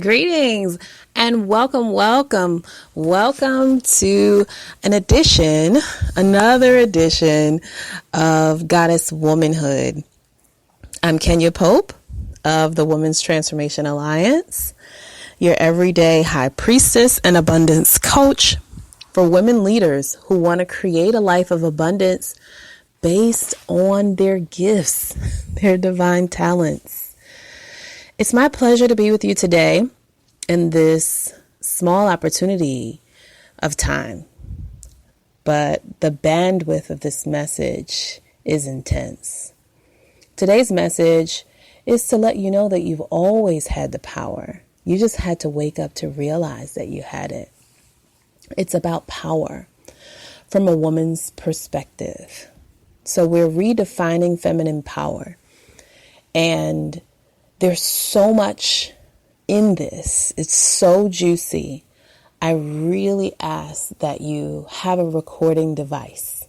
Greetings and welcome to another edition of Goddess Womanhood. I'm Kenya Pope of the Women's Transformation Alliance, your everyday high priestess and abundance coach for women leaders who want to create a life of abundance based on their gifts, their divine talents. It's my pleasure to be with you today in this small opportunity of time. But the bandwidth of this message is intense. Today's message is to let you know that you've always had the power. You just had to wake up to realize that you had it. It's about power from a woman's perspective. So we're redefining feminine power. And there's so much in this. It's so juicy. I really ask that you have a recording device,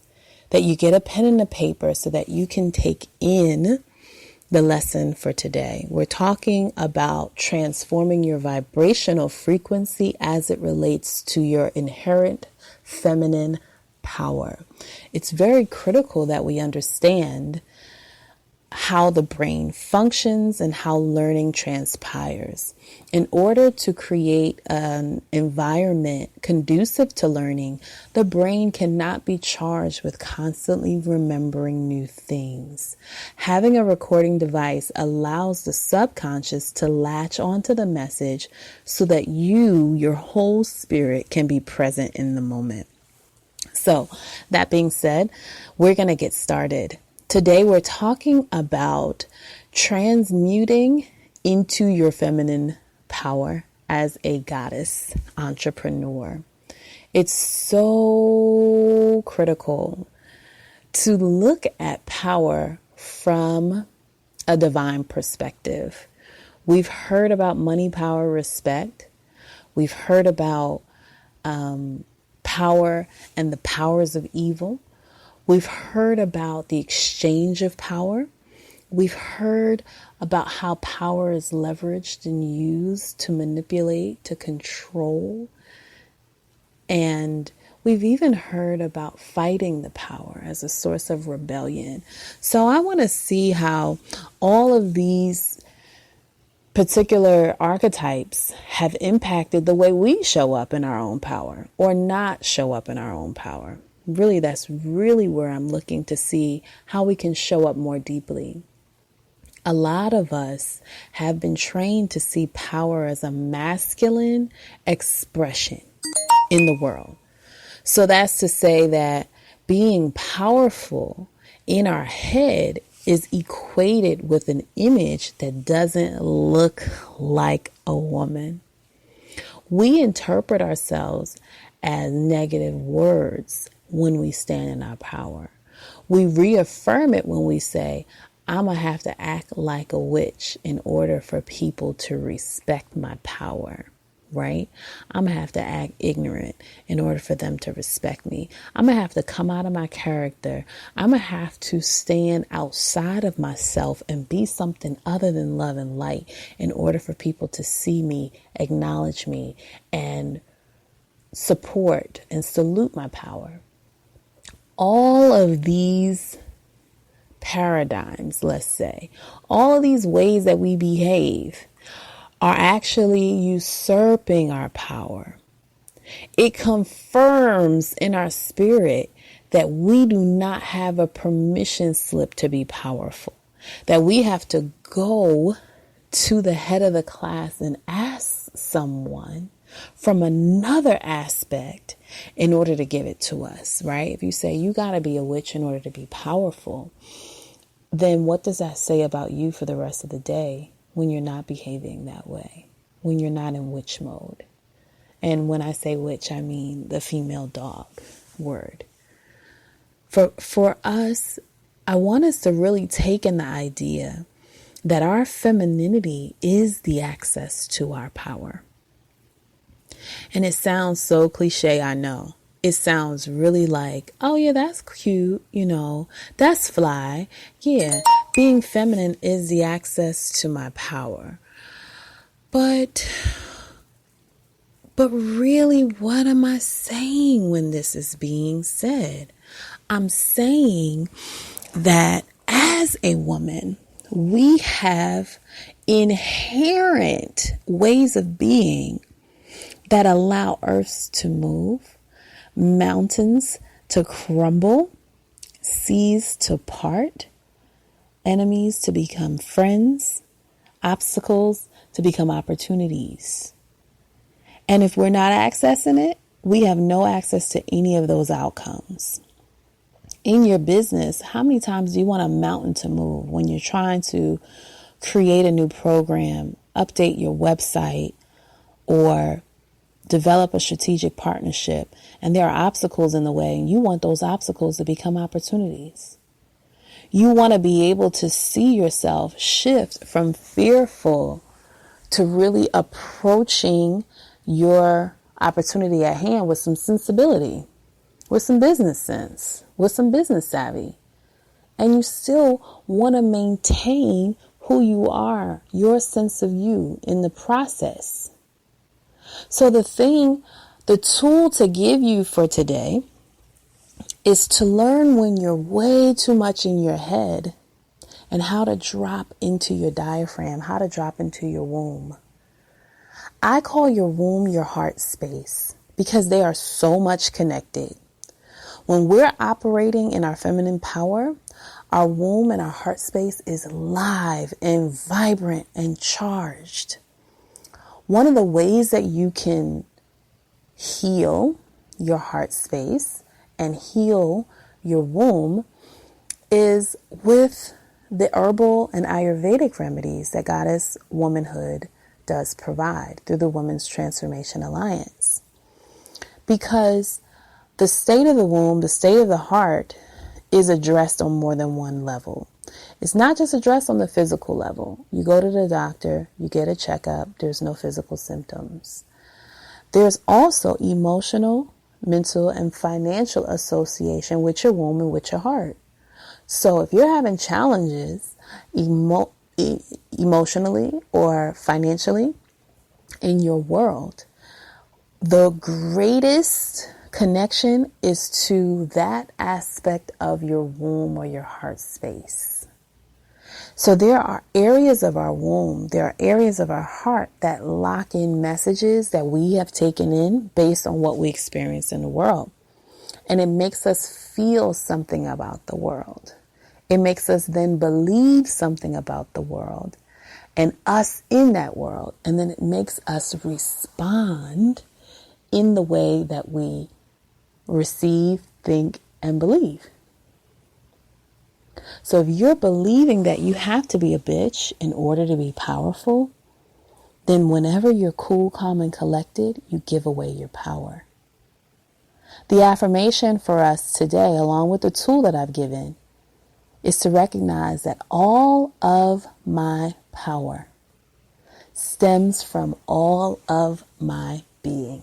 that you get a pen and a paper so that you can take in the lesson for today. We're talking about transforming your vibrational frequency as it relates to your inherent feminine power. It's very critical that we understand how the brain functions and how learning transpires. In order to create an environment conducive to learning, the brain cannot be charged with constantly remembering new things. Having a recording device allows the subconscious to latch onto the message so that your whole spirit, can be present in the moment. So, that being said, we're going to get started. Today, we're talking about transmuting into your feminine power as a goddess entrepreneur. It's so critical to look at power from a divine perspective. We've heard about money, power, respect. We've heard about power and the powers of evil. We've heard about the exchange of power. We've heard about how power is leveraged and used to manipulate, to control. And we've even heard about fighting the power as a source of rebellion. So I want to see how all of these particular archetypes have impacted the way we show up in our own power or not show up in our own power. Really, that's really where I'm looking to see how we can show up more deeply. A lot of us have been trained to see power as a masculine expression in the world. So that's to say that being powerful in our head is equated with an image that doesn't look like a woman. We interpret ourselves as negative words when we stand in our power. We reaffirm it when we say, I'm going to have to act like a witch in order for people to respect my power, right? I'm going to have to act ignorant in order for them to respect me. I'm going to have to come out of my character. I'm going to have to stand outside of myself and be something other than love and light in order for people to see me, acknowledge me, and support and salute my power. All of these paradigms, let's say, all of these ways that we behave are actually usurping our power. It confirms in our spirit that we do not have a permission slip to be powerful, that we have to go to the head of the class and ask someone from another aspect in order to give it to us, right? If you say you got to be a witch in order to be powerful, then what does that say about you for the rest of the day when you're not behaving that way, when you're not in witch mode? And when I say witch, I mean the female dog word. For us, I want us to really take in the idea that our femininity is the access to our power. And it sounds so cliche, I know. It sounds really like, oh yeah, that's cute, that's fly. Yeah, being feminine is the access to my power. But really, what am I saying when this is being said? I'm saying that as a woman, we have inherent ways of being that allow earths to move, mountains to crumble, seas to part, enemies to become friends, obstacles to become opportunities. And if we're not accessing it, we have no access to any of those outcomes. In your business, how many times do you want a mountain to move when you're trying to create a new program, update your website, or develop a strategic partnership, and there are obstacles in the way, and you want those obstacles to become opportunities? You want to be able to see yourself shift from fearful to really approaching your opportunity at hand with some sensibility, with some business sense, with some business savvy. And you still want to maintain who you are, your sense of you in the process. So the tool to give you for today is to learn when you're way too much in your head and how to drop into your diaphragm, how to drop into your womb. I call your womb your heart space because they are so much connected. When we're operating in our feminine power, our womb and our heart space is live and vibrant and charged. One of the ways that you can heal your heart space and heal your womb is with the herbal and Ayurvedic remedies that Goddess Womanhood does provide through the Women's Transformation Alliance. Because the state of the womb, the state of the heart, is addressed on more than one level. It's not just addressed on the physical level. You go to the doctor, you get a checkup, there's no physical symptoms. There's also emotional, mental, and financial association with your womb and with your heart. So if you're having challenges emotionally or financially in your world, the greatest connection is to that aspect of your womb or your heart space. So there are areas of our womb, there are areas of our heart that lock in messages that we have taken in based on what we experience in the world. And it makes us feel something about the world. It makes us then believe something about the world and us in that world. And then it makes us respond in the way that we receive, think, and believe. So if you're believing that you have to be a bitch in order to be powerful, then whenever you're cool, calm, and collected, you give away your power. The affirmation for us today, along with the tool that I've given, is to recognize that all of my power stems from all of my being.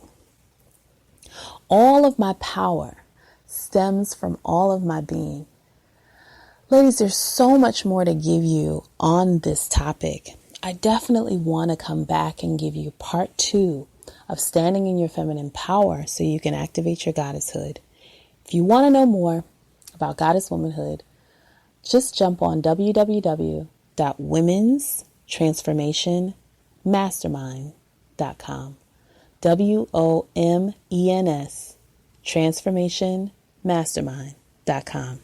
All of my power stems from all of my being. Ladies, there's so much more to give you on this topic. I definitely want to come back and give you part 2 of standing in your feminine power so you can activate your goddesshood. If you want to know more about Goddess Womanhood, just jump on www.womenstransformationmastermind.com. WOMENS transformationmastermind.com.